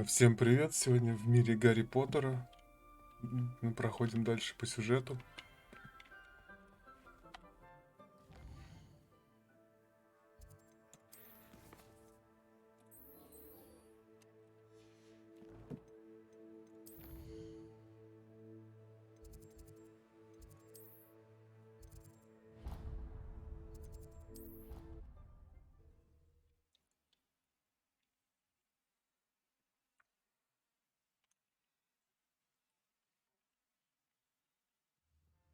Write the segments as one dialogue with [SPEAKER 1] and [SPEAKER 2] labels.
[SPEAKER 1] Всем привет! Сегодня в мире Гарри Поттера. Мы проходим дальше по сюжету.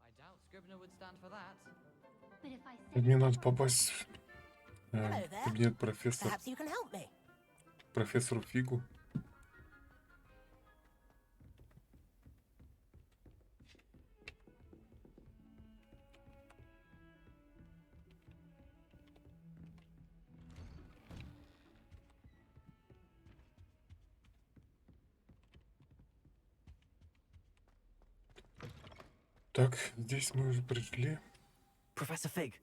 [SPEAKER 2] I doubt Scribner would stand for that.
[SPEAKER 3] But if I said
[SPEAKER 1] Мне надо попасть в
[SPEAKER 4] Hello there.
[SPEAKER 1] кабинет
[SPEAKER 4] Perhaps you can help me.
[SPEAKER 1] профессору Фигу. Так, здесь мы уже пришли.
[SPEAKER 5] Professor Fig,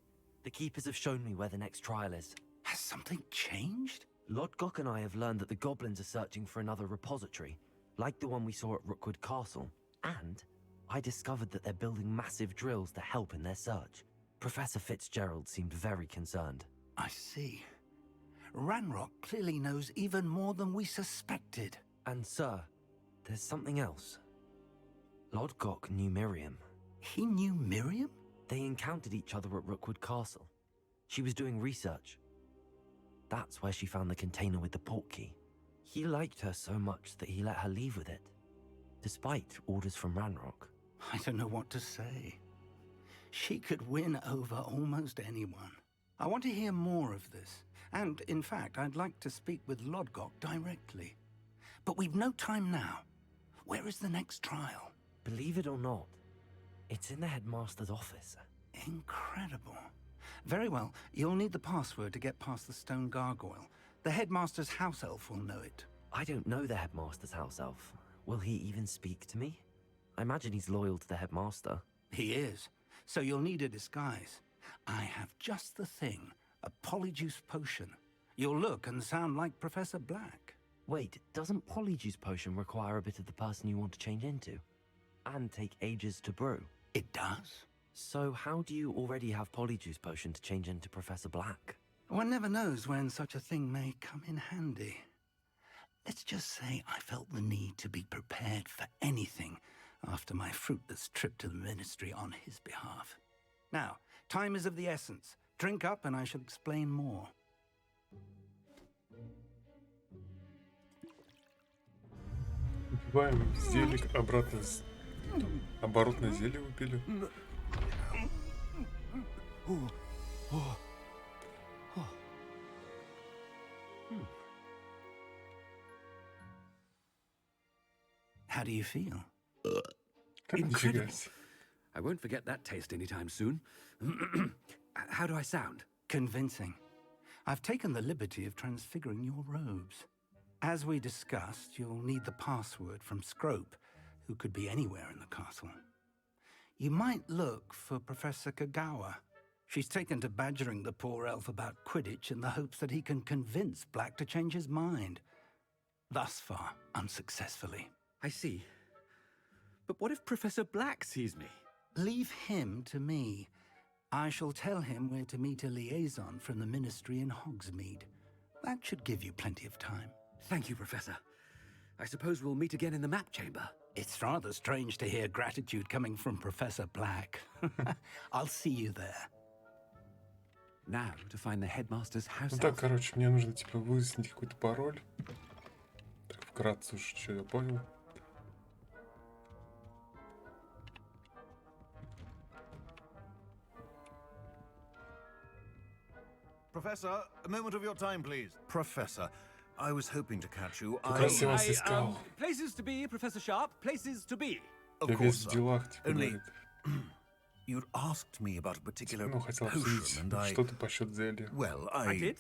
[SPEAKER 5] the keepers have shown me where the next trial is.
[SPEAKER 4] Has something changed?
[SPEAKER 5] Lodgok and I have learned that the goblins are searching for another repository, like the one we saw at Rookwood Castle. And I discovered that they're building massive drills to help in their search. Professor Fitzgerald seemed very concerned.
[SPEAKER 4] I see. Ranrock clearly knows even more than we suspected.
[SPEAKER 5] And sir, there's something else. Lodgok knew Miriam.
[SPEAKER 4] He knew Miriam?
[SPEAKER 5] They encountered each other at Rookwood Castle. She was doing research. That's where she found the container with the portkey. He liked her so much that he let her leave with it, despite orders from Ranrock.
[SPEAKER 4] I don't know what to say. She could win over almost anyone. I want to hear more of this. And, in fact, I'd like to speak with Lodgok directly. But we've no time now. Where is the next trial?
[SPEAKER 5] Believe it or not, it's in the headmaster's office.
[SPEAKER 4] Incredible. Very well. You'll need the password to get past the stone gargoyle. The headmaster's house elf will know it.
[SPEAKER 5] I don't know the headmaster's house elf. Will he even speak to me? I imagine he's loyal to the headmaster.
[SPEAKER 4] He is. So you'll need a disguise. I have just the thing. A polyjuice potion. You'll look and sound like Professor Black.
[SPEAKER 5] Wait, doesn't Polyjuice Potion require a bit of the person you want to change into? And take ages to brew?
[SPEAKER 4] It does?
[SPEAKER 5] So how do you already have Polyjuice Potion to change into Professor Black?
[SPEAKER 4] One never knows when such a thing may come in handy. Let's just say I felt the need to be prepared for anything after my fruitless trip to the Ministry on his behalf. Now, time is of the essence. Drink up and I shall explain more.
[SPEAKER 1] Выпиваем зелье обратно. Оборотное зелье выпили.
[SPEAKER 4] How do you feel?
[SPEAKER 1] Нифига себе.
[SPEAKER 6] I won't forget that taste anytime soon. How do I sound?
[SPEAKER 4] Convincing. I've taken the liberty of transfiguring your robes. As we discussed, you'll need the password from Scrope, who could be anywhere in the castle. You might look for Professor Kagawa. She's taken to badgering the poor elf about Quidditch in the hopes that he can convince Black to change his mind. Thus far, unsuccessfully.
[SPEAKER 6] I see. But what if Professor Black sees me?
[SPEAKER 4] Leave him to me. I shall tell him where to meet a liaison from the Ministry in Hogsmeade. That should give you plenty of time.
[SPEAKER 6] Thank you, Professor. I suppose we'll meet again in the map chamber.
[SPEAKER 4] It's rather strange to hear gratitude coming from Professor Black. I'll see you there.
[SPEAKER 6] Now to find the headmaster's house.
[SPEAKER 1] Ну так, короче, мне нужно типа выяснить какой-то пароль. Так, вкратце уж, что я понял.
[SPEAKER 7] Professor, a moment of your time, please. Professor, I was hoping to catch you.
[SPEAKER 1] Как раз я вас искал.
[SPEAKER 6] Places to be, Professor Sharp. Places to be.
[SPEAKER 7] Of
[SPEAKER 1] Я
[SPEAKER 7] course,
[SPEAKER 1] весь в
[SPEAKER 7] sir.
[SPEAKER 1] делах, типа,
[SPEAKER 7] Only
[SPEAKER 1] говорит.
[SPEAKER 7] you'd asked me about a particular
[SPEAKER 1] Ну, хотел
[SPEAKER 7] potion,
[SPEAKER 1] обсудить
[SPEAKER 7] and I...
[SPEAKER 1] что-то по счету зелья.
[SPEAKER 7] Well,
[SPEAKER 6] I did.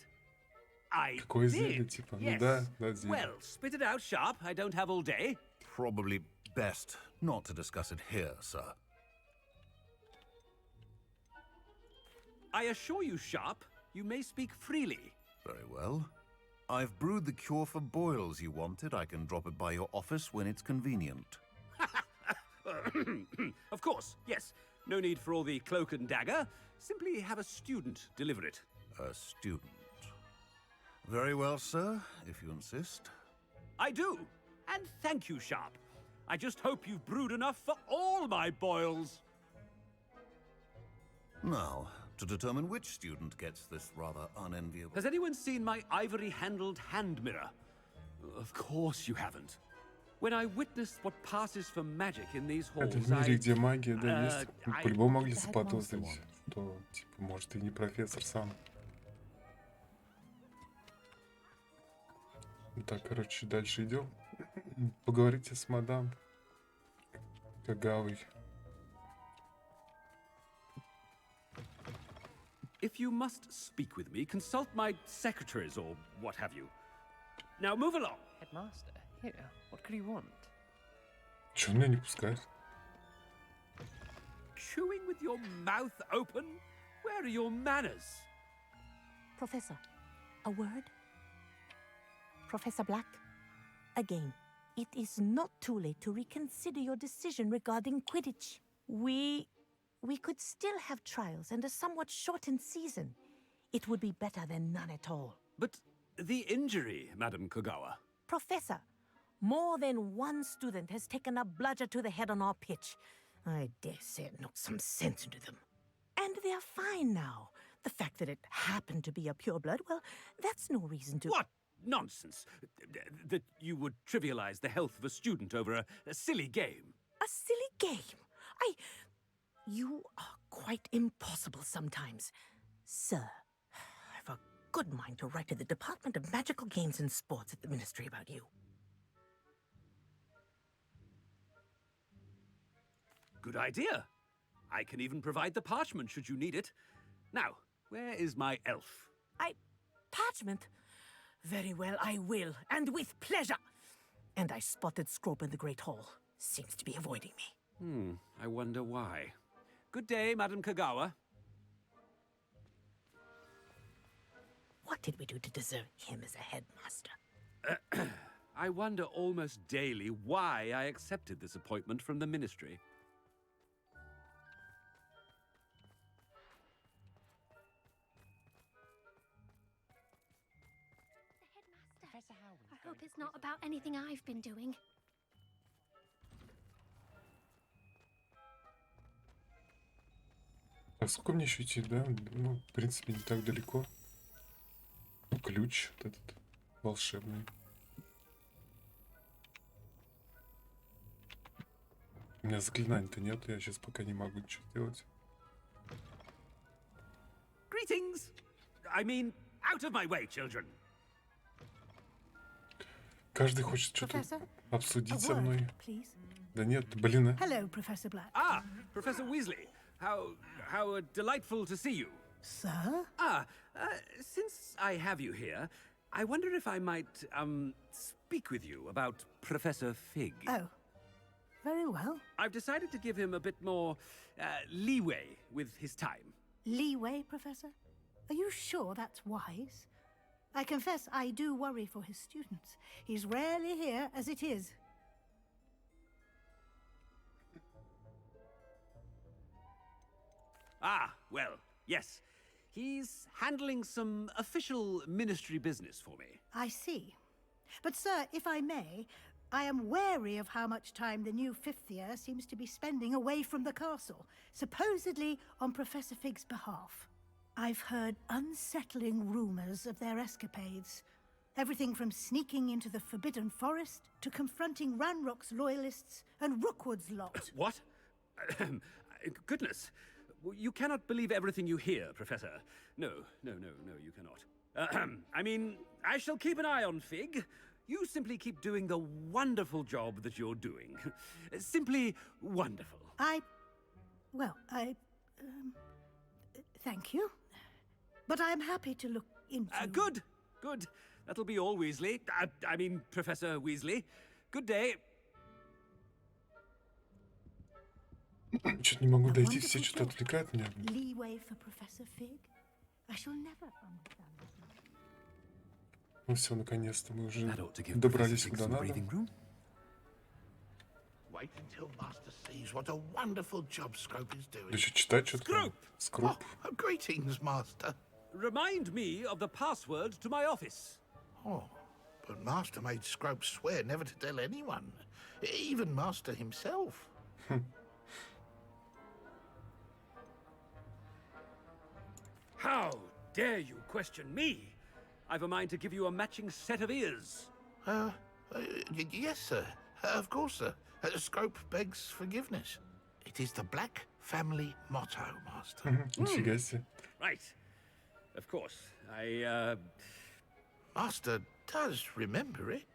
[SPEAKER 6] I
[SPEAKER 1] Какое
[SPEAKER 6] did.
[SPEAKER 1] зелье, типа? Ну
[SPEAKER 6] Yes.
[SPEAKER 1] да, зелье.
[SPEAKER 6] Well, spit it out, Sharp. I don't have all day.
[SPEAKER 7] Probably best not to discuss it here, sir.
[SPEAKER 6] I assure you, Sharp, you may speak freely.
[SPEAKER 7] Very well. I've brewed the cure for boils you wanted. I can drop it by your office when it's convenient.
[SPEAKER 6] Of course, yes. No need for all the cloak and dagger. Simply have a student deliver it.
[SPEAKER 7] A student. Very well, sir, if you insist.
[SPEAKER 6] I do. And thank you, Sharp. I just hope you've brewed enough for all my boils.
[SPEAKER 7] Now, to determine which student gets this rather unenviable...
[SPEAKER 6] Has anyone seen my ivory-handled hand mirror? Of course you haven't. When I witnessed what passes for magic in these halls,
[SPEAKER 1] Это в мире, где магия, да, есть.
[SPEAKER 6] I-
[SPEAKER 1] По-любому могли
[SPEAKER 2] the headmaster
[SPEAKER 1] заподозрить,
[SPEAKER 2] one.
[SPEAKER 1] что, типа, может, и не профессор сам. Так, короче, дальше идем. Поговорите с мадам Кагавой.
[SPEAKER 6] If you must speak with me, consult my secretaries or what have you. Now move along.
[SPEAKER 2] Headmaster, here, what could he want?
[SPEAKER 1] Чё он меня не пускает?
[SPEAKER 6] Chewing with your mouth open? Where are your manners?
[SPEAKER 8] Professor, a word? Professor Black, again, it is not too late to reconsider your decision regarding Quidditch. We could still have trials and a somewhat shortened season. It would be better than none at all.
[SPEAKER 6] But the injury, Madam Kogawa.
[SPEAKER 8] Professor, more than one student has taken a bludger to the head on our pitch. I dare say it knocked some sense into them. And they're fine now. The fact that it happened to be a pureblood, well, that's no reason to...
[SPEAKER 6] What nonsense! That you would trivialize the health of a student over a silly game.
[SPEAKER 8] A silly game? You are quite impossible sometimes. Sir, I've a good mind to write to the Department of Magical Games and Sports at the Ministry about you.
[SPEAKER 6] Good idea. I can even provide the parchment should you need it. Now, where is my elf?
[SPEAKER 8] Parchment? Very well, I will, and with pleasure. And I spotted Scrope in the Great Hall. Seems to be avoiding me.
[SPEAKER 6] I wonder why. Good day, Madam Kagawa.
[SPEAKER 8] What did we do to deserve him as a headmaster?
[SPEAKER 6] I wonder almost daily why I accepted this appointment from the Ministry.
[SPEAKER 3] The headmaster. I hope it's not about anything I've been doing.
[SPEAKER 1] А сколько мне еще идти, да? Ну, в принципе, не так далеко. Ключ вот этот волшебный. У меня заклинаний-то нет, я сейчас пока не могу ничего сделать.
[SPEAKER 6] Greetings! I mean, out of my way, children.
[SPEAKER 1] Каждый хочет что-то
[SPEAKER 8] Professor,
[SPEAKER 1] обсудить
[SPEAKER 8] a
[SPEAKER 1] со мной.
[SPEAKER 8] word, please.
[SPEAKER 1] Да нет, блин, а.
[SPEAKER 8] Hello, Professor Black.
[SPEAKER 6] Ah, Professor Weasley. How delightful to see you.
[SPEAKER 8] Sir?
[SPEAKER 6] Since I have you here, I wonder if I might, speak with you about Professor Fig.
[SPEAKER 8] Oh, very well.
[SPEAKER 6] I've decided to give him a bit more, leeway with his time.
[SPEAKER 9] Leeway, Professor? Are you sure that's wise? I confess I do worry for his students. He's rarely here as it is.
[SPEAKER 6] Ah, well, yes. He's handling some official ministry business for me.
[SPEAKER 9] I see. But, sir, if I may, I am wary of how much time the new fifth year seems to be spending away from the castle, supposedly on Professor Fig's behalf. I've heard unsettling rumors of their escapades. Everything from sneaking into the Forbidden Forest to confronting Ranrock's loyalists and Rookwood's lot.
[SPEAKER 6] What? Goodness. You cannot believe everything you hear, Professor. No, you cannot. I mean, I shall keep an eye on Fig. You simply keep doing the wonderful job that you're doing. Simply wonderful.
[SPEAKER 9] Thank you. But I'm happy to look into...
[SPEAKER 6] Good. That'll be all, Weasley. I mean, Professor Weasley. Good day.
[SPEAKER 1] Что-то не могу дойти, все что-то отвлекают меня.
[SPEAKER 9] Leeway for Professor Fig? I shall never understand this.
[SPEAKER 1] Ну все, наконец-то мы уже
[SPEAKER 6] That ought to give
[SPEAKER 1] добрались
[SPEAKER 6] Professor Fig
[SPEAKER 1] куда
[SPEAKER 6] some
[SPEAKER 1] надо.
[SPEAKER 6] breathing room.
[SPEAKER 10] Wait until Master sees what a wonderful job Scrope is
[SPEAKER 1] Да
[SPEAKER 10] doing.
[SPEAKER 1] еще читать что-то.
[SPEAKER 6] Скруп!
[SPEAKER 1] Скруп.
[SPEAKER 10] Oh, greetings, Master.
[SPEAKER 6] Remind me of the password to my office.
[SPEAKER 10] Oh, but Master made Scrope swear never to tell anyone, even Master himself.
[SPEAKER 6] How dare you question me? I've a mind to give you a matching set of ears.
[SPEAKER 10] Yes, sir. Of course, sir. Scrope begs forgiveness. It is the Black family motto, Master.
[SPEAKER 1] Нифига себе.
[SPEAKER 6] Right. Of course.
[SPEAKER 10] Master does remember it.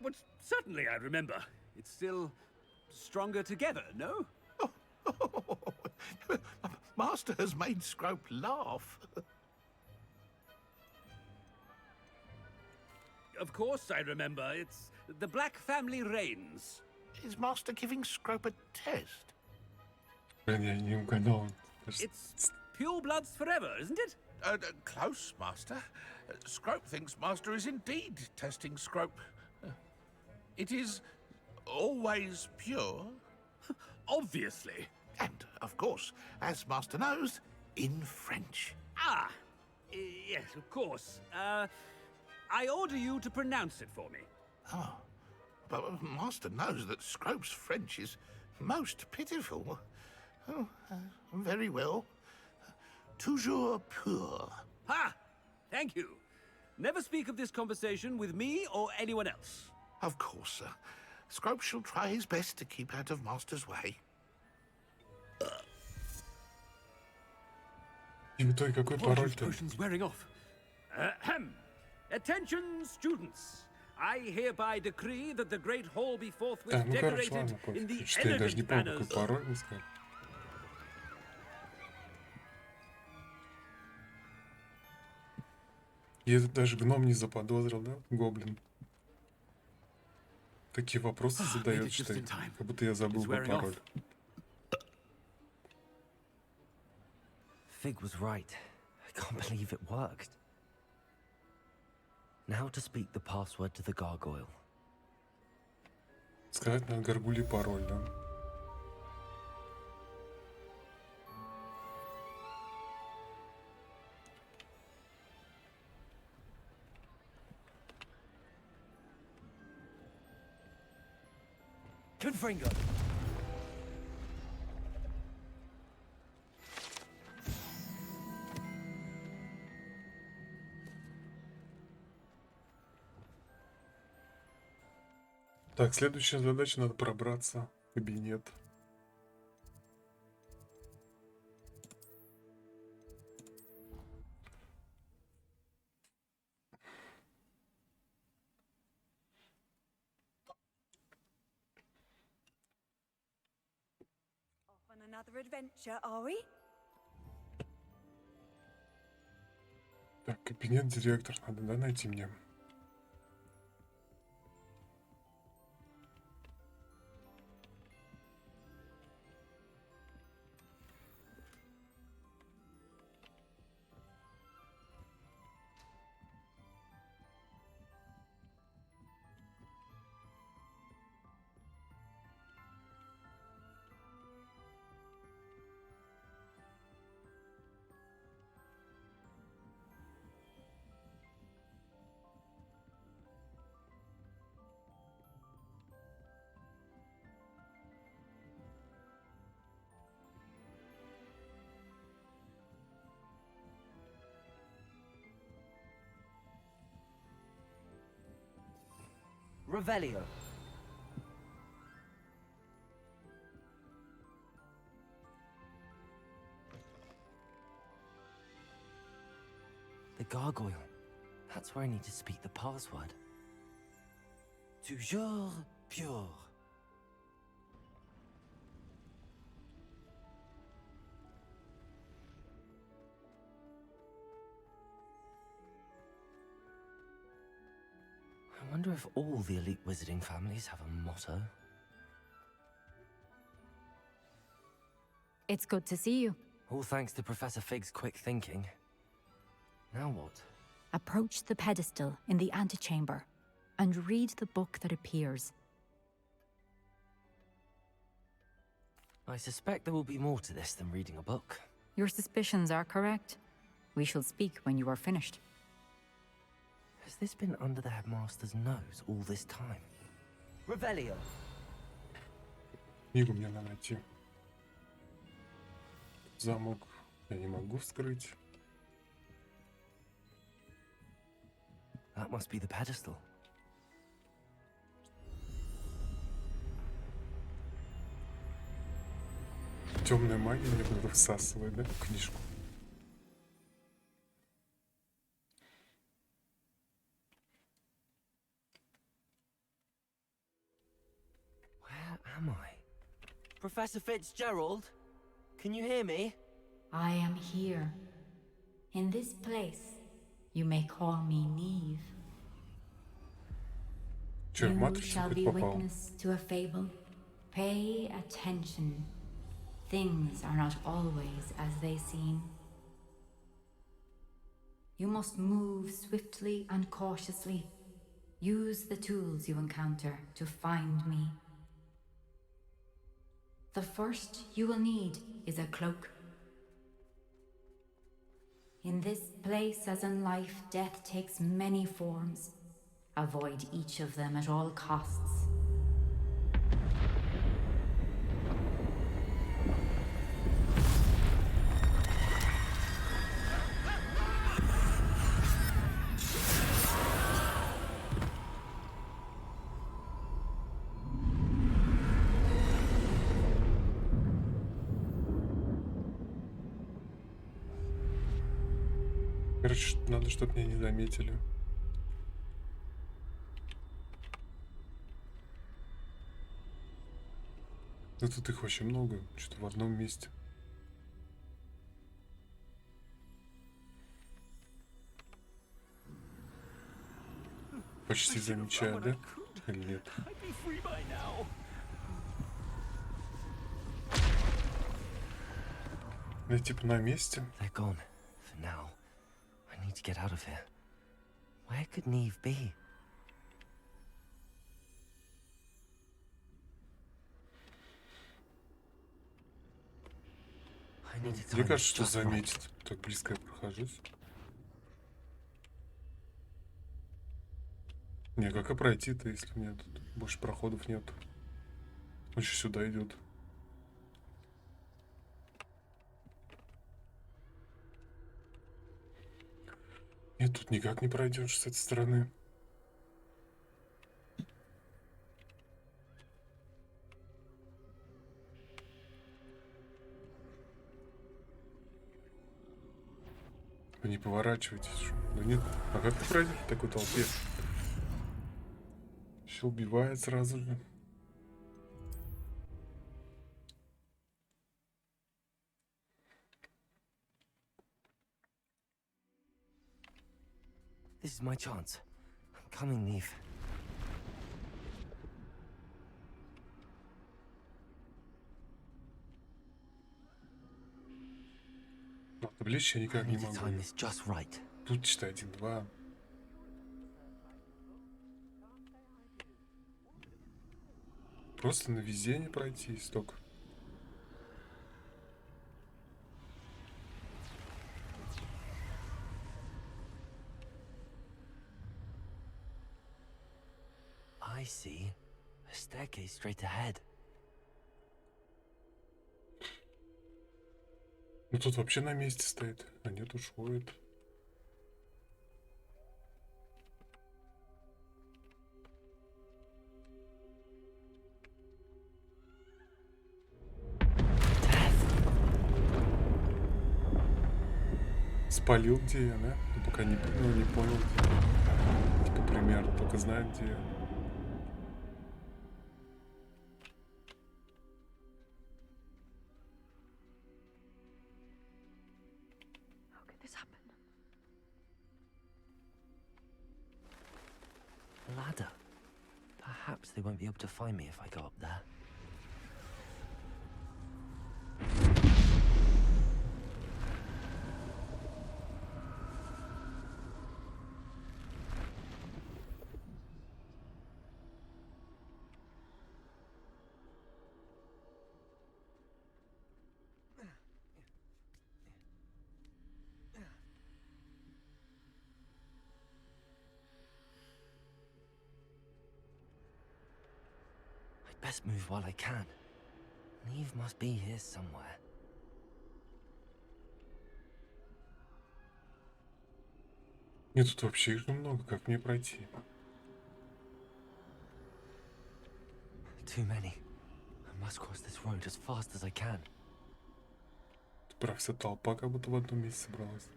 [SPEAKER 6] But certainly I remember. It's still stronger together, no?
[SPEAKER 10] Master has made Scrope laugh.
[SPEAKER 6] Of course I remember. It's the Black family reigns.
[SPEAKER 10] Is Master giving Scrope a test?
[SPEAKER 1] Блин, я не угадал.
[SPEAKER 6] It's pure bloods forever, isn't it?
[SPEAKER 10] Close, Master. Scrope thinks Master is indeed testing Scrope. It is always pure.
[SPEAKER 6] Obviously.
[SPEAKER 10] And, of course, as Master knows, in French.
[SPEAKER 6] Ah, yes, of course. I order you to pronounce it for me.
[SPEAKER 10] Oh, but Master knows that Scrope's French is most pitiful. Oh, very well. Toujours pur.
[SPEAKER 6] Ha! Thank you. Never speak of this conversation with me or anyone else.
[SPEAKER 10] Of course, sir. Scrope shall try his best to keep out of Master's way.
[SPEAKER 1] И в итоге какой пароль-то?
[SPEAKER 6] Potion's wearing off. Ahem. Attention, students. I hereby decree that the Great Hall be forthwith
[SPEAKER 1] Так, ну короче,
[SPEAKER 6] decorated
[SPEAKER 1] ладно,
[SPEAKER 6] in the
[SPEAKER 1] пофиг. Что я даже не
[SPEAKER 6] elegant
[SPEAKER 1] помню, какой
[SPEAKER 6] manners.
[SPEAKER 1] пароль мы сказали. И этот даже гном не заподозрил, да? Гоблин. Такие вопросы задает,
[SPEAKER 6] just
[SPEAKER 1] что
[SPEAKER 6] in time.
[SPEAKER 1] как будто я забыл
[SPEAKER 6] It's
[SPEAKER 1] бы
[SPEAKER 6] wearing
[SPEAKER 1] пароль.
[SPEAKER 5] Fig was right. I can't believe it worked. Now to speak the password to the gargoyle.
[SPEAKER 1] Сказать надо горгульи пароль, да?
[SPEAKER 5] Confringo.
[SPEAKER 1] Так, следующая задача, надо пробраться в кабинет.
[SPEAKER 11] Off on another adventure, are we?
[SPEAKER 1] Так, кабинет директор надо, да, найти мне?
[SPEAKER 5] Revelio. The gargoyle. That's where I need to speak the password. Toujours pure. I wonder if all the elite wizarding families have a motto.
[SPEAKER 12] It's good to see you.
[SPEAKER 5] All thanks to Professor Fig's quick thinking. Now what?
[SPEAKER 12] Approach the pedestal in the antechamber and read the book that appears.
[SPEAKER 5] I suspect there will be more to this than reading a book.
[SPEAKER 12] Your suspicions are correct. We shall speak when you are finished.
[SPEAKER 5] Has this been under the headmaster's nose all this time? Revelio!
[SPEAKER 1] Книгу мне надо найти. Замок я не могу вскрыть.
[SPEAKER 5] That must be the pedestal.
[SPEAKER 1] Темная магия мне куда-то всасывает, да, книжку.
[SPEAKER 5] Where am I? Professor Fitzgerald? Can you hear me?
[SPEAKER 12] I am here. In this place, you may call me Neve.
[SPEAKER 1] Че, в
[SPEAKER 12] You
[SPEAKER 1] матрицу
[SPEAKER 12] shall
[SPEAKER 1] хоть
[SPEAKER 12] be
[SPEAKER 1] попал?
[SPEAKER 12] witness to a fable. Pay attention. Things are not always as they seem. You must move swiftly and cautiously. Use the tools you encounter to find me. The first you will need is a cloak. In this place, as in life, death takes many forms. Avoid each of them at all costs.
[SPEAKER 1] Короче, надо, чтобы меня не заметили. Да тут их очень много, что-то в одном месте. Почти замечаю, да? Или нет? Я типа на месте.
[SPEAKER 5] They're gone. For now. I need to get out of here. Where could Neve be? I need to
[SPEAKER 1] Мне
[SPEAKER 5] time
[SPEAKER 1] кажется,
[SPEAKER 5] this
[SPEAKER 1] что
[SPEAKER 5] just right.
[SPEAKER 1] заметит. Так близко я прохожусь. Не, как и пройти-то, если у меня тут больше проходов нет. Он еще сюда идет. Нет, тут никак не пройдешь с этой стороны. Вы не поворачивайтесь. Да нет, а как ты пройдешь в такой толпе? Еще убивает сразу же.
[SPEAKER 5] This is my chance. I'm coming, Neve.
[SPEAKER 1] Отвлечь я
[SPEAKER 5] I
[SPEAKER 1] никак не
[SPEAKER 5] need to
[SPEAKER 1] могу.
[SPEAKER 5] time this just right.
[SPEAKER 1] Тут читай 1-2. Просто на везение пройти столько.
[SPEAKER 5] I see a staircase straight ahead.
[SPEAKER 1] Ну тут вообще на месте стоит, а нет, уходит. Спалил, где я, да? Ну, пока не, не понял, где. Типа примерно, только знает, где я.
[SPEAKER 11] How could this happen?
[SPEAKER 5] Ladder. Perhaps they won't be able to find me if I go up there. Best move while I can. Neve must be here somewhere.
[SPEAKER 1] Нет, тут вообще их много. Как мне пройти?
[SPEAKER 5] Too many. I must cross this road as fast as I can.
[SPEAKER 1] Тут прям вся толпа как будто в одном месте собралась.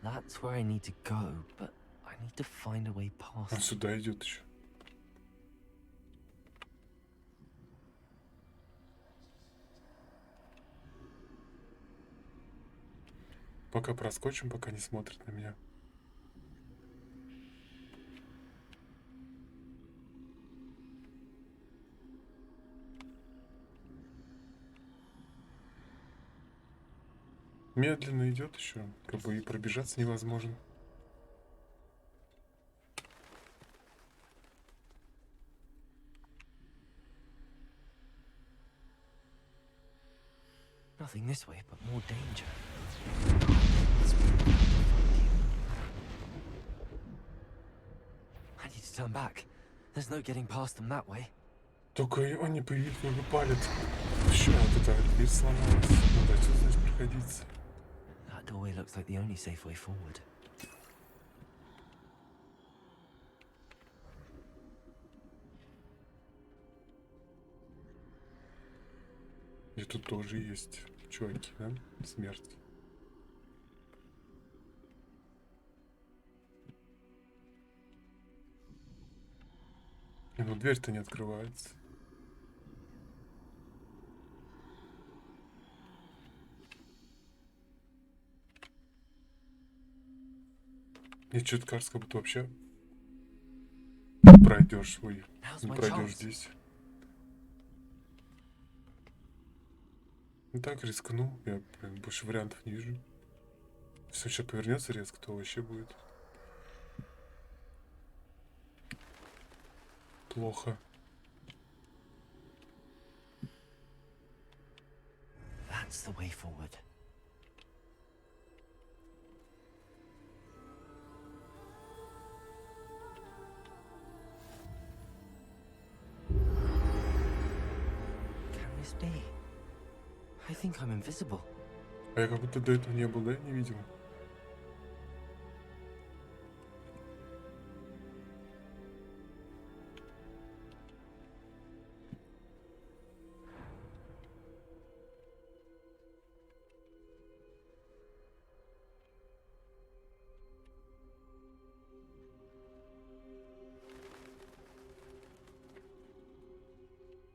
[SPEAKER 5] That's where I need to go, but I need to find a way past.
[SPEAKER 1] Он сюда идет еще. Пока проскочим, пока не смотрит на меня. Медленно идет еще, как бы и пробежаться невозможно.
[SPEAKER 5] Nothing this way, but more danger. I need to turn back. There's no getting past them that way.
[SPEAKER 1] Только они появились, много палят. Еще вот эта дверь сломалась. Надо отсюда, значит, проходить.
[SPEAKER 5] That doorway looks like the only safe way forward.
[SPEAKER 1] И тут тоже есть чуваки, да? Смерть. Ну дверь-то не открывается. Мне что-то кажется, как будто вообще пройдешь свой, не пройдешь здесь. Ну так рискну, я больше вариантов не вижу. Если он сейчас повернется резко, то вообще будет плохо.
[SPEAKER 5] That's the way forward. Can this be? I think I'm invisible.
[SPEAKER 1] А я как будто до этого не был, да? Не видел.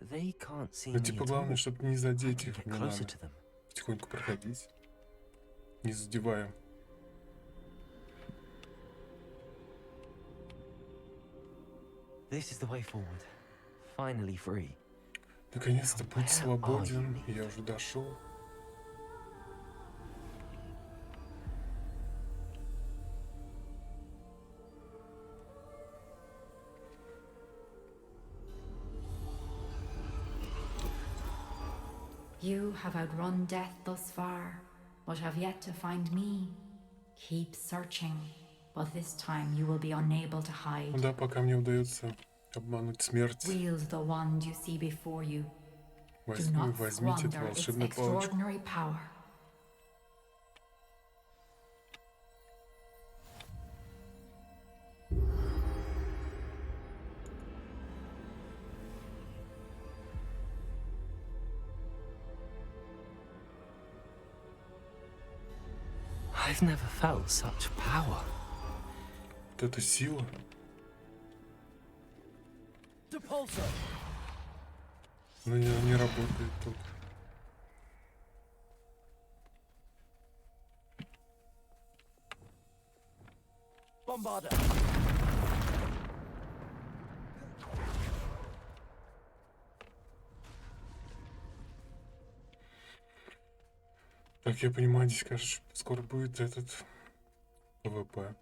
[SPEAKER 5] They can't see
[SPEAKER 1] Ну
[SPEAKER 5] me
[SPEAKER 1] типа
[SPEAKER 5] at
[SPEAKER 1] главное,
[SPEAKER 5] all.
[SPEAKER 1] чтобы не задеть
[SPEAKER 5] I can
[SPEAKER 1] их.
[SPEAKER 5] get
[SPEAKER 1] Мне
[SPEAKER 5] closer
[SPEAKER 1] надо
[SPEAKER 5] to them.
[SPEAKER 1] потихоньку проходить. Не задевая.
[SPEAKER 5] This is the way forward. Finally free.
[SPEAKER 1] Наконец-то путь
[SPEAKER 5] Where
[SPEAKER 1] свободен.
[SPEAKER 5] are you,
[SPEAKER 1] Я уже дошел.
[SPEAKER 12] You have outrun death thus far, but have yet to find me. Keep searching, but this time you will be unable to hide.
[SPEAKER 1] Ну да, пока мне удается обмануть смерть.
[SPEAKER 12] Wield the wand you see before you. Do not
[SPEAKER 1] Возьмите эту
[SPEAKER 12] squander its
[SPEAKER 1] волшебную палочку.
[SPEAKER 12] extraordinary power.
[SPEAKER 5] I've never felt such power.
[SPEAKER 1] Вот эта сила. Но не работает тут.
[SPEAKER 5] Bombarder.
[SPEAKER 1] Как я понимаю, здесь, кажется, скоро будет этот ПВП.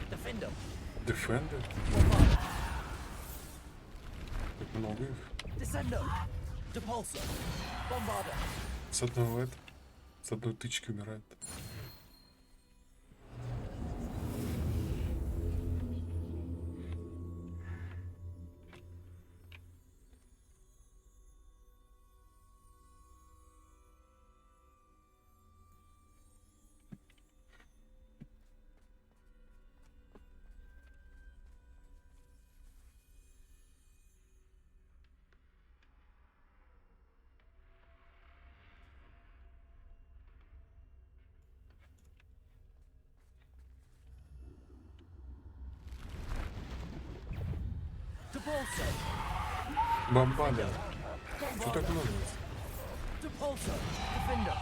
[SPEAKER 5] Defender.
[SPEAKER 1] Defender? Так много их.
[SPEAKER 5] Descendo. Depulsor. Bombarder.
[SPEAKER 1] С одного это. С одной тычки умирает.
[SPEAKER 5] Depulsor.
[SPEAKER 1] Бомбада. Что так много?
[SPEAKER 5] Depulsor. Defender.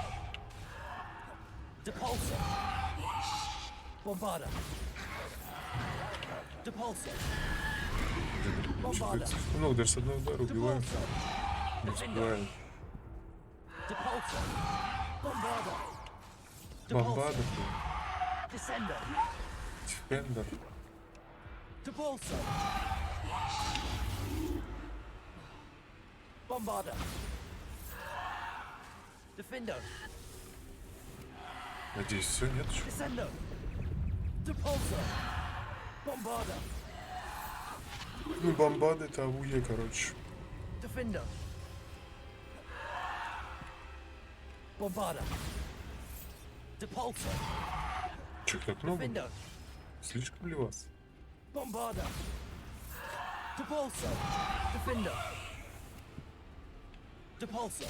[SPEAKER 5] Depulsor. Bombarder. Depulsor. Bombarder.
[SPEAKER 1] Ну, даже с одного удара убивают.
[SPEAKER 5] Depulsor.
[SPEAKER 1] Не успевают.
[SPEAKER 5] Depulsor. Bombarder.
[SPEAKER 1] Бомбада.
[SPEAKER 5] Descender.
[SPEAKER 1] Дефендер.
[SPEAKER 5] Depulsor. Bombarder. Defender.
[SPEAKER 1] Надеюсь, все, нет еще.
[SPEAKER 5] Descender. Depulsor. Bombarder.
[SPEAKER 1] Ну, бомбада это АУЕ, короче.
[SPEAKER 5] Defender. Bombarder. Depulsor.
[SPEAKER 1] Че, так много?
[SPEAKER 5] Defender.
[SPEAKER 1] Слишком ли вас?
[SPEAKER 5] Bombarder. Depulsor. Defender. Depulsor.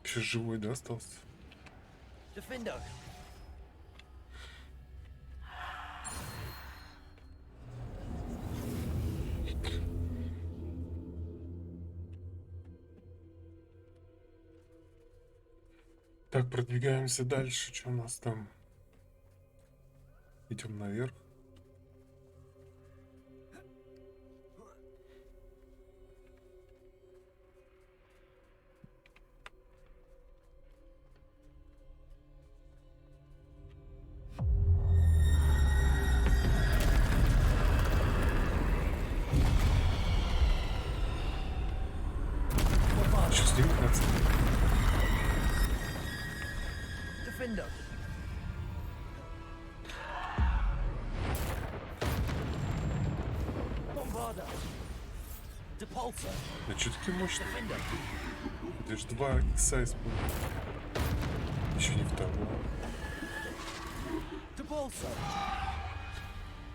[SPEAKER 1] Еще живой, да, остался?
[SPEAKER 5] Defender.
[SPEAKER 1] Так, продвигаемся дальше. Что у нас там? Идем наверх. Что с ним кажется?
[SPEAKER 5] Defender. Bombarder. Depulsor.
[SPEAKER 1] Да что такие мощные?
[SPEAKER 5] Defender.
[SPEAKER 1] Это же 2 икса используют. Еще не второго.
[SPEAKER 5] Depulsor.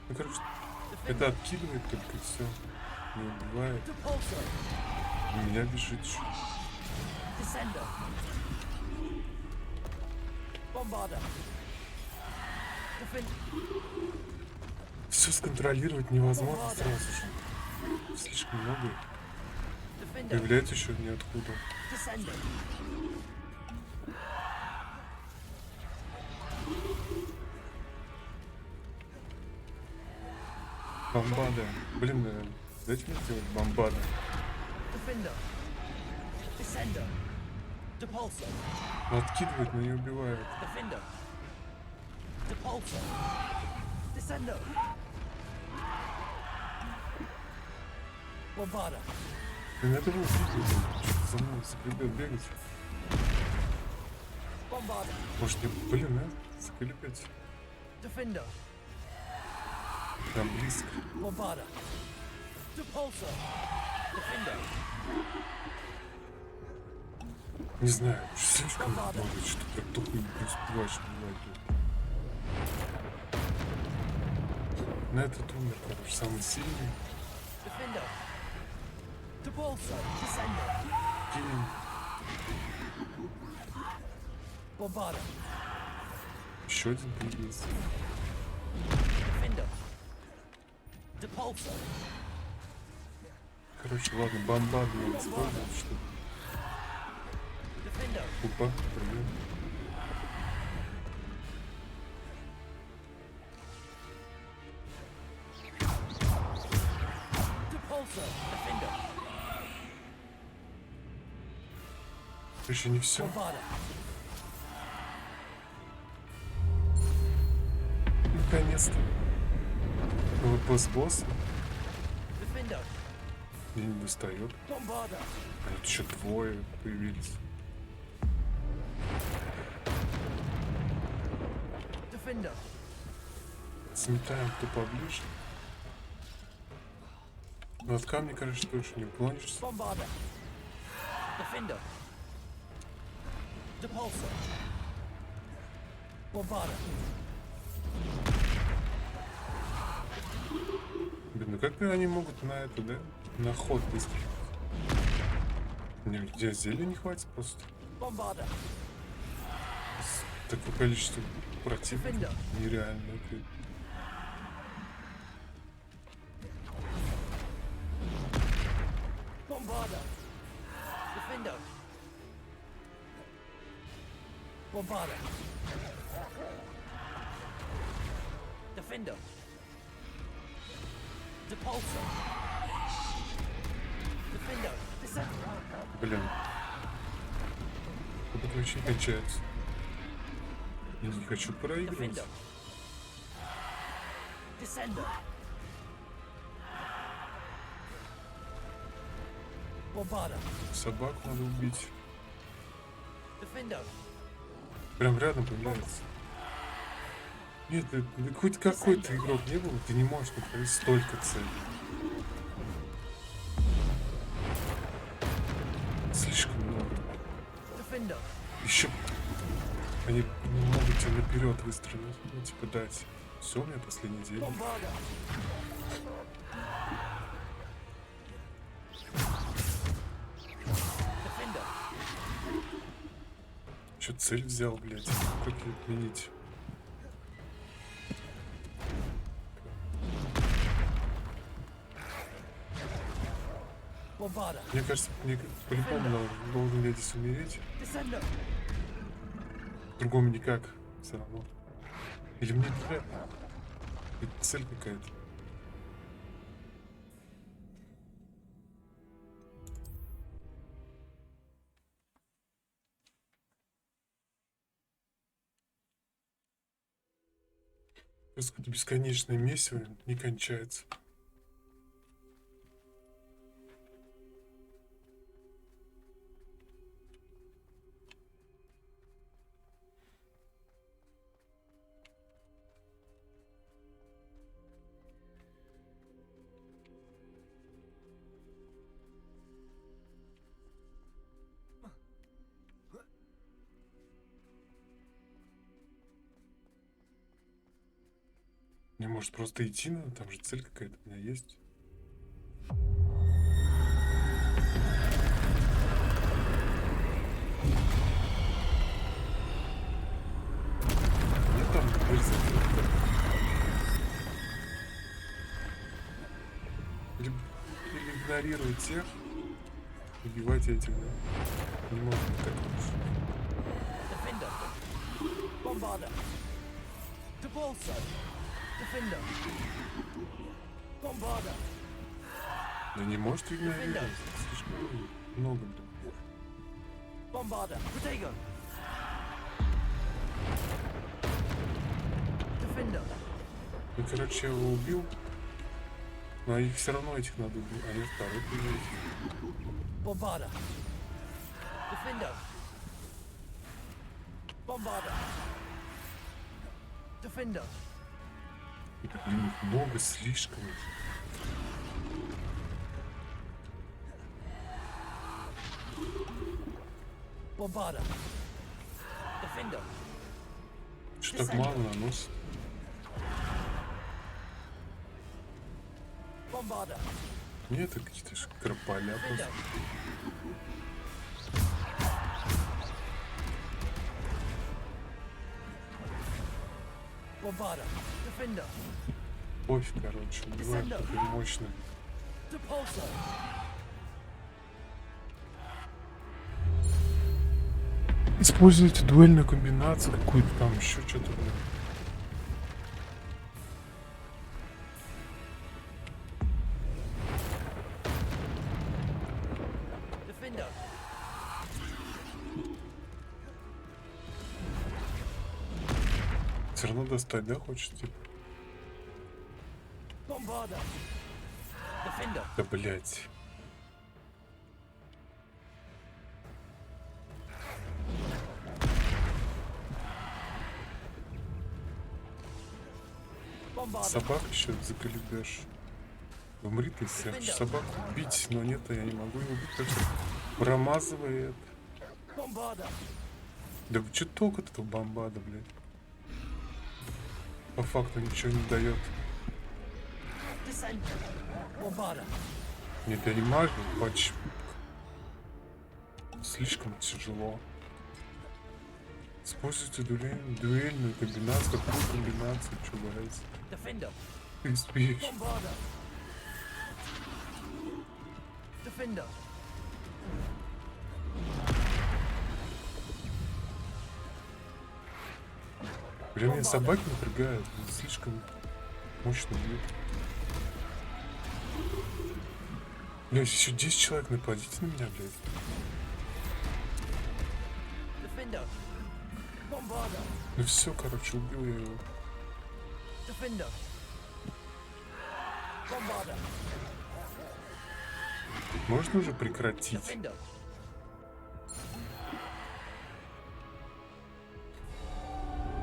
[SPEAKER 1] Ну, короче, это откидывает только все. Не убивает.
[SPEAKER 5] Depulsor.
[SPEAKER 1] У меня бежит.
[SPEAKER 5] Descender. Bombarder. Defender.
[SPEAKER 1] Все сконтролировать невозможно сразу же. Слишком много.
[SPEAKER 5] Defender.
[SPEAKER 1] Появляется еще ниоткуда.
[SPEAKER 5] Descender.
[SPEAKER 1] Бомбада. Блин, дайте мне сделать бомбада.
[SPEAKER 5] Defender. Descender. Depulsor.
[SPEAKER 1] Но откидывает, но не убивает.
[SPEAKER 5] Defender. Depulsor. Descender. Bombarder.
[SPEAKER 1] Блин, это было за мной закрепят бегать.
[SPEAKER 5] Bombarder.
[SPEAKER 1] Может, не, блин, закрепить.
[SPEAKER 5] Defender.
[SPEAKER 1] Там близко.
[SPEAKER 5] Bombarder. Depulsor. Defender.
[SPEAKER 1] Не знаю, слишком много, что так тупо не успеваешь убивать. На этот умер, короче, самый сильный.
[SPEAKER 5] Defender. Depulsor. Descender.
[SPEAKER 1] Кинем.
[SPEAKER 5] Bombarder.
[SPEAKER 1] Еще один появился.
[SPEAKER 5] Defender. Depulsor.
[SPEAKER 1] Короче, ладно, бомбаду надо использовать, чтобы...
[SPEAKER 5] Defender.
[SPEAKER 1] Опа, прыгнем.
[SPEAKER 5] Depulsor. Defender.
[SPEAKER 1] Еще не все.
[SPEAKER 5] Bombarder.
[SPEAKER 1] Наконец-то. ВП с боссом.
[SPEAKER 5] Defender.
[SPEAKER 1] Мне не достает. А тут еще двое появились. Сметаем кто поближе. Но от камня, конечно, ты уж не уклонишься. Блин, ну как они могут на это, да? На ход выстрелить? Мне зелья не хватит просто. Такое количество противников нереально. Блин. Это очень кончается. Я не хочу проигрывать. Собаку надо убить. Прям рядом появляется. Нет, хоть какой-то игрок не был, ты не можешь находить столько целей. Слишком много. Еще они не могут тебе наперед выстрелить. Ну, типа дать. Все, у меня последний день. Че цель взял, блядь? Как ее отменить? Мне кажется, мне по-любому должен я здесь умереть. По-другому никак. Все равно. Или мне не нравится. Это цель какая-то. Просто какое-то бесконечное месиво не кончается. Мне может просто идти надо, там же цель какая-то у меня есть. Нет там версия. Или игнорировать тех, убивать этих, да? Не может быть так лучше. Да не может игнорировать. Слишком много, блин. Ну, короче, я его убил. Но их все равно этих надо убить. А я второй появился. Блин, их много слишком. Что так мало наносит? Нет, это какие-то шкарполя просто. Пофиг, короче, убивает такой мощный. Используйте дуэльную комбинацию какую-то там, еще что-то. Все равно достать, да, хочешь, типа? Да, блять. Собак еще заколебешь. Умри ты, если я хочу собаку убить, но нет, я не могу его убить, так что промазывает. Да что толку от этого бомбада, блядь? По факту ничего не дает. Нет, я не могу, почему? Слишком тяжело. Используйте дуэльную комбинацию. Какую комбинацию? Что говорится? Ты успеешь. Прям меня собаки напрягают. Слишком мощно бьют. Блядь, еще 10 человек, нападите на меня, блядь. Ну все, короче, убил я его. Можно уже прекратить?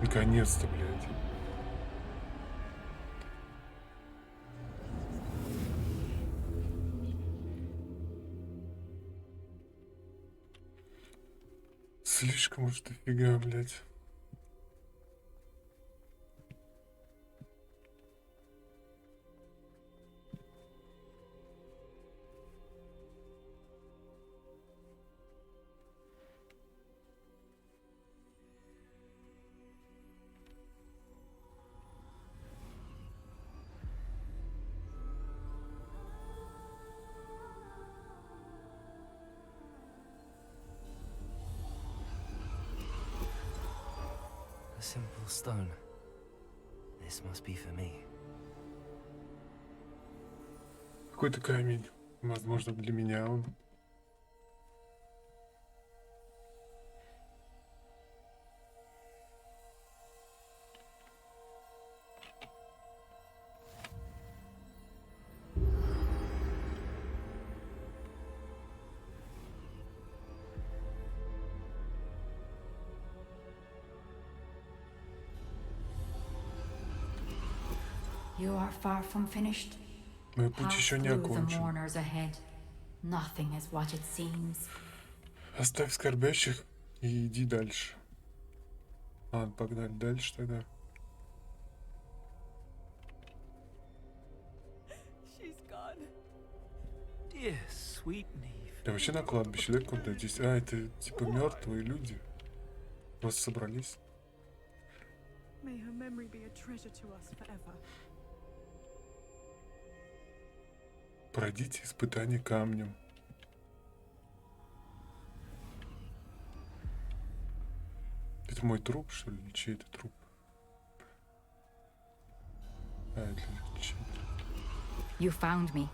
[SPEAKER 1] Наконец-то, блядь. Слишком уж дофига, блядь.
[SPEAKER 5] A simple stone. This must be for me.
[SPEAKER 1] Какой-то камень. Возможно, для меня он.
[SPEAKER 12] You are far from finished.
[SPEAKER 1] Мой путь еще не окончен.
[SPEAKER 12] Nothing is what it seems.
[SPEAKER 1] Оставь скорбящих и иди дальше. Ладно, погнали дальше тогда. Да вообще на кладбище, да, каком-то здесь? А, это типа мертвые люди. Просто собрались.
[SPEAKER 11] May her memory be a treasure to us forever.
[SPEAKER 1] Пройдите испытание камнем. Это мой труп, что ли? Или чей это труп? А, это чей-то.
[SPEAKER 12] You found me,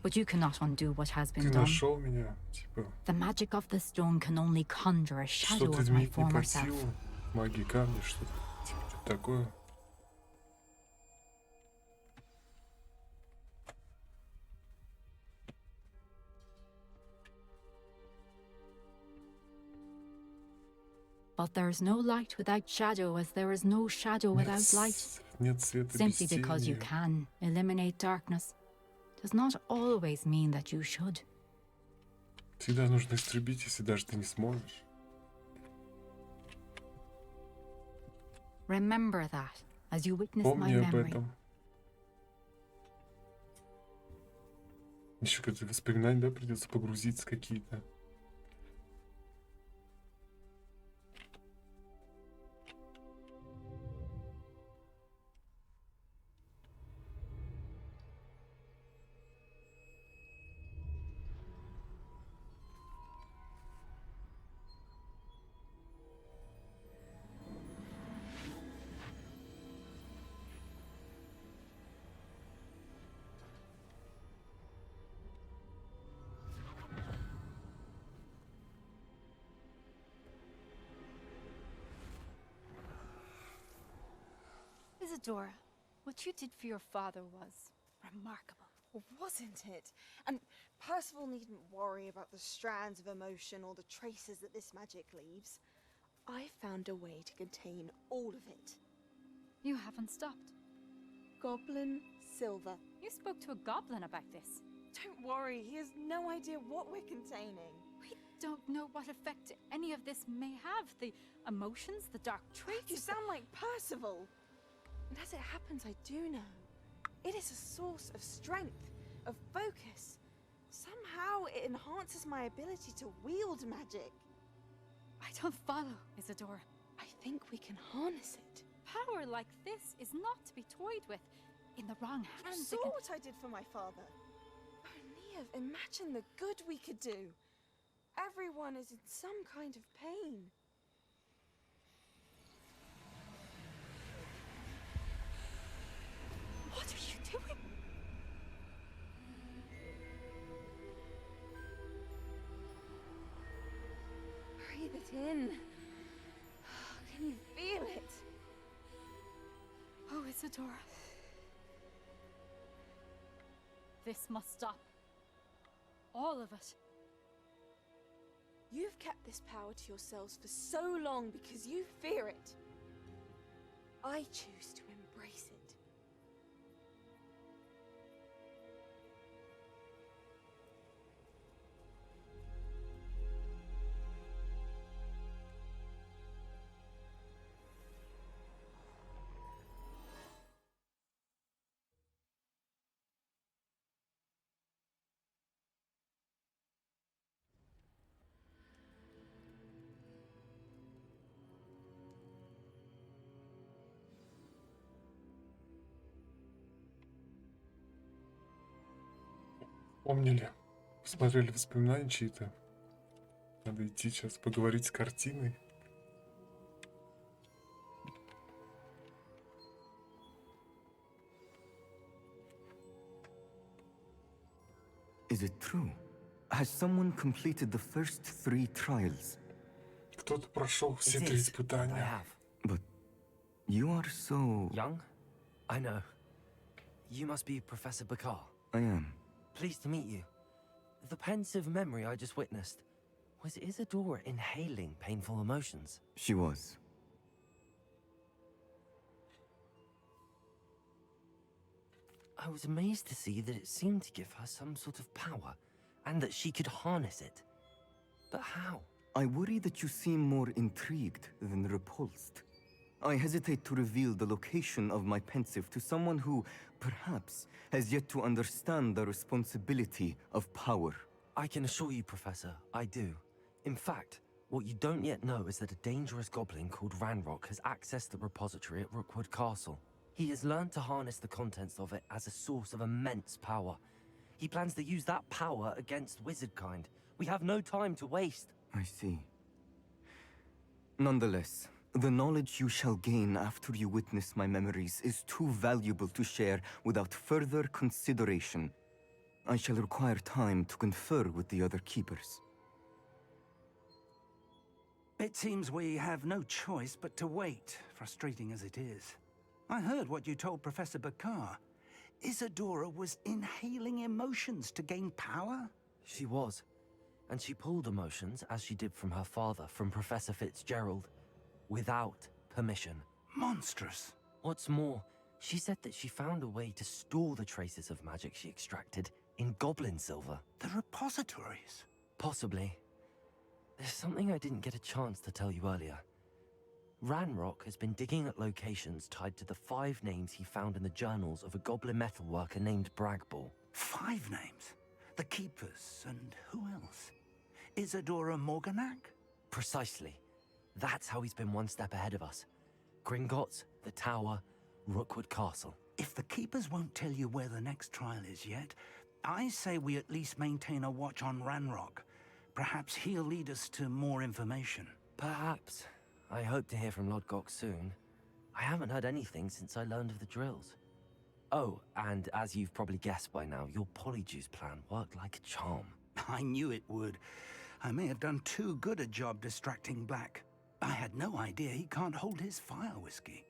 [SPEAKER 12] but you cannot undo what has been
[SPEAKER 1] Ты
[SPEAKER 12] done.
[SPEAKER 1] нашел меня, типа.
[SPEAKER 12] The magic of the stone can only conjure a shadow
[SPEAKER 1] Что-то
[SPEAKER 12] of my
[SPEAKER 1] изменить не
[SPEAKER 12] former
[SPEAKER 1] под
[SPEAKER 12] self.
[SPEAKER 1] силу. Магии камня, что-то типа, что-то такое.
[SPEAKER 12] But there is no light without shadow, as there is no shadow without light.
[SPEAKER 1] Нет света
[SPEAKER 12] Simply
[SPEAKER 1] без
[SPEAKER 12] because you
[SPEAKER 1] тени.
[SPEAKER 12] can eliminate darkness does not always mean that you should.
[SPEAKER 1] Всегда нужно истребить, если даже ты не сможешь.
[SPEAKER 12] Remember that as you witness my
[SPEAKER 1] Помни об
[SPEAKER 12] memory.
[SPEAKER 1] этом. Еще какие-то воспоминания, да, придется погрузиться какие-то.
[SPEAKER 11] Isadora, what you did for your father was remarkable.
[SPEAKER 13] Well, wasn't it? And Percival needn't worry about the strands of emotion or the traces that this magic leaves. I found a way to contain all of it.
[SPEAKER 11] You haven't stopped.
[SPEAKER 13] Goblin Silver.
[SPEAKER 11] You spoke to a goblin about this.
[SPEAKER 13] Don't worry, he has no idea what we're containing.
[SPEAKER 11] We don't know what effect any of this may have. The emotions, the dark traits.
[SPEAKER 13] You sound like Percival. And as it happens, I do know. It is a source of strength, of focus. Somehow it enhances my ability to wield magic.
[SPEAKER 11] I don't follow, Isadora.
[SPEAKER 13] I think we can harness it.
[SPEAKER 11] Power like this is not to be toyed with. In the wrong
[SPEAKER 13] You
[SPEAKER 11] hands,
[SPEAKER 13] saw
[SPEAKER 11] it can...
[SPEAKER 13] what I did for my father. Oh, Neve, imagine the good we could do. Everyone is in some kind of pain.
[SPEAKER 11] What are you doing?
[SPEAKER 13] Breathe it in. Can you feel it?
[SPEAKER 11] Oh, Isadora. This must stop. All of it.
[SPEAKER 13] You've kept this power to yourselves for so long because you fear it. I choose to embrace it.
[SPEAKER 1] Помнили? Посмотрели воспоминания чьи-то. Надо идти сейчас поговорить с картиной.
[SPEAKER 14] Is it true? Has someone completed the first 3 trials?
[SPEAKER 1] Кто-то прошел все 3 испытания.
[SPEAKER 14] But you are so...
[SPEAKER 5] Young? I know. You must be Professor Bakar.
[SPEAKER 14] I am.
[SPEAKER 5] Pleased to meet you. The pensive memory I just witnessed. Was Isadora inhaling painful emotions?
[SPEAKER 14] She was.
[SPEAKER 5] I was amazed to see that it seemed to give her some sort of power, and that she could harness it. But how?
[SPEAKER 14] I worry that you seem more intrigued than repulsed. I hesitate to reveal the location of my pensive to someone who, perhaps, has yet to understand the responsibility of power.
[SPEAKER 5] I can assure you, Professor, I do. In fact, what you don't yet know is that a dangerous goblin called Ranrock has accessed the repository at Rookwood Castle. He has learned to harness the contents of it as a source of immense power. He plans to use that power against wizardkind. We have no time to waste.
[SPEAKER 14] I see. Nonetheless, the knowledge you shall gain after you witness my memories is too valuable to share without further consideration. I shall require time to confer with the other keepers.
[SPEAKER 4] It seems we have no choice but to wait, frustrating as it is. I heard what you told Professor Bakar. Isadora was inhaling emotions to gain power?
[SPEAKER 5] She was. And she pulled emotions, as she did from her father, from Professor Fitzgerald, without permission.
[SPEAKER 4] Monstrous.
[SPEAKER 5] What's more, she said that she found a way to store the traces of magic she extracted in goblin silver.
[SPEAKER 4] The repositories?
[SPEAKER 5] Possibly. There's something I didn't get a chance to tell you earlier. Ranrock has been digging at locations tied to the 5 names he found in the journals of a goblin metalworker named Bragball.
[SPEAKER 4] 5 names? The Keepers, and who else? Isadora Morganac?
[SPEAKER 5] Precisely. That's how he's been one step ahead of us. Gringotts, the Tower, Rookwood Castle.
[SPEAKER 4] If the Keepers won't tell you where the next trial is yet, I say we at least maintain a watch on Ranrock. Perhaps he'll lead us to more information.
[SPEAKER 5] Perhaps. I hope to hear from Lodgok soon. I haven't heard anything since I learned of the drills. Oh, and as you've probably guessed by now, your Polyjuice plan worked like a charm.
[SPEAKER 4] I knew it would. I may have done too good a job distracting Black. I had no idea he can't hold his fire whiskey.